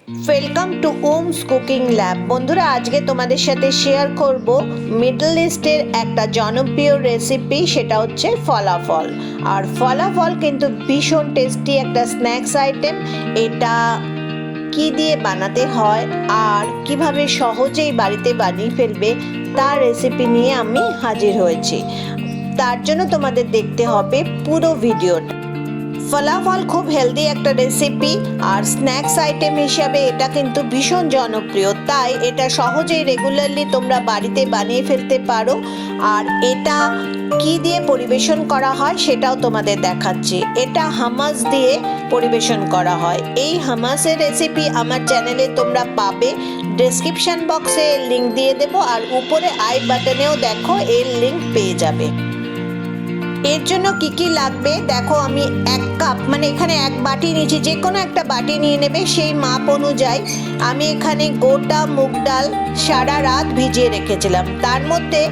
Welcome to ohms cooking lab. বন্ধুরা, আজকে তোমাদের সাথে শেয়ার করব মিডল ইস্টের একটা জনপ্রিয় রেসিপি, সেটা হচ্ছে ফলাফল। আর ফলাফল কিন্তু ভীষণ টেস্টি একটা স্ন্যাক্স আইটেম। এটা কি দিয়ে বানাতে হয় আর কিভাবে সহজেই বাড়িতে বানিয়ে ফেলবে তার রেসিপি নিয়ে আমি হাজির হয়েছি। তার জন্য তোমাদের দেখতে হবে পুরো ভিডিওটা। ফলাফল খুব হেলদি একটা রেসিপি আর স্ন্যাক্স আইটেম হিসাবে এটা কিন্তু ভীষণ জনপ্রিয়, তাই এটা সহজেই রেগুলারলি তোমরা বাড়িতে বানিয়ে ফেলতে পারো। আর এটা কি দিয়ে পরিবেশন করা হয় সেটাও তোমাদের দেখাচ্ছি। এটা হামাস দিয়ে পরিবেশন করা হয়। এই হামাসের রেসিপি আমার চ্যানেলে তোমরা পাবে, ডেসক্রিপশন বক্সে লিঙ্ক দিয়ে দেবো আর উপরে আই বাটনেও দেখো এর লিঙ্ক পেয়ে যাবে। এর জন্য কি কি লাগবে দেখো, আমি 1 কাপ মানে এখানে 1 বাটি নিয়েছি, যে কোনো একটা বাটি নিয়ে নেবে সেই মাপ অনুযায়ী। আমি এখানে গোটা মুগ ডাল সারা রাত ভিজিয়ে রেখেছিলাম, তার মধ্যে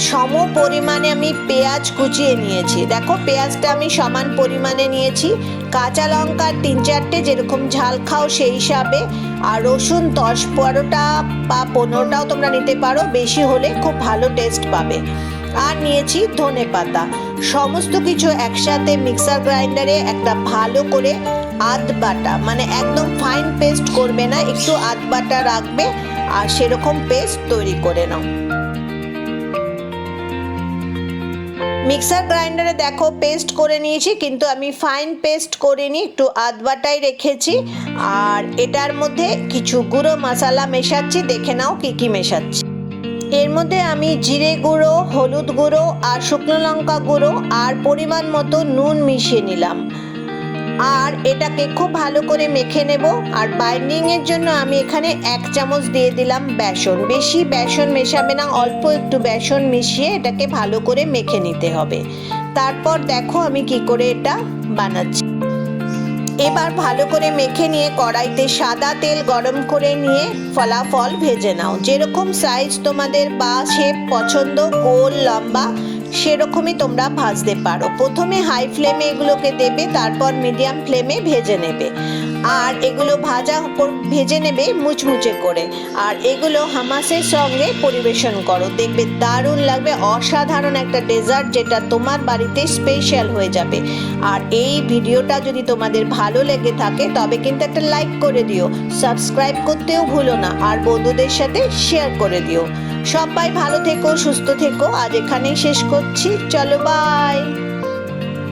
সম পরিমাণে আমি পেঁয়াজ কুচিয়ে নিয়েছি। দেখো পেঁয়াজটা আমি সমান পরিমাণে নিয়েছি, কাঁচা লঙ্কা 3-4টে যেরকম ঝাল খাও সেই হিসাবে, আর রসুন 10-12টা বা 15টাও তোমরা নিতে পারো, বেশি হলে খুব ভালো টেস্ট পাবে। আর নিয়েছি ধনে পাতা। সমস্ত কিছু একসাথে মিক্সার গ্রাইন্ডারে একটা ভালো করে আধ বাটা, মানে একদম ফাইন পেস্ট করবে না, একটু আধ বাটা রাখবে আর সেরকম পেস্ট তৈরি করে নাও। মিক্সার গ্রাইন্ডারে দেখো পেস্ট করে নিয়েছি, কিন্তু আমি ফাইন পেস্ট করিনি, একটু আধ বাটাই রেখেছি। আর এটার মধ্যে কিছু গুঁড়ো মশলা মেশাচ্ছি, দেখে নাও কি কি মেশাচ্ছি। এর মধ্যে আমি জিরে গুঁড়ো, হলুদ গুঁড়ো আর শুকনো লঙ্কা গুঁড়ো আর পরিমাণ মতো নুন মিশিয়ে নিলাম। আর এটাকে খুব ভালো করে মেখে নেব। আর বাইন্ডিংয়ের জন্য আমি এখানে 1 চামচ দিয়ে দিলাম বেসন। বেশি বেসন মেশাবে না, অল্প একটু বেসন মিশিয়ে এটাকে ভালো করে মেখে নিতে হবে। তারপর দেখো আমি কি করে এটা বানাচ্ছি। এবার ভালো করে মেখে নিয়ে কড়াইতে সাদা তেল গরম করে নিয়ে ফলাফল ভেজে নাও। যেরকম সাইজ তোমাদের বা শেপ পছন্দ, গোল লম্বা, সেরকমই তোমরা ভাজতে পারো। প্রথমে হাই ফ্লেমে এগুলোকে দেবে, তারপর মিডিয়াম ফ্লেমে ভেজে নেবে। আর এগুলো ভেজে নেবে মুচমুচে করে। আর এগুলো হামাসের সঙ্গে পরিবেশন করো, দেখবে দারুণ লাগবে, অসাধারণ একটা ডেজার্ট যেটা তোমার বাড়িতে স্পেশাল হয়ে যাবে। আর এই ভিডিওটা যদি তোমাদের ভালো লেগে থাকে তবে কিন্তু একটা লাইক করে দিও, সাবস্ক্রাইব করতেও ভুলো না, আর বন্ধুদের সাথে শেয়ার করে দিও। সবাই ভালো থেকো, সুস্থ থেকো। আজ এখানেই শেষ করছি, চলো বাই।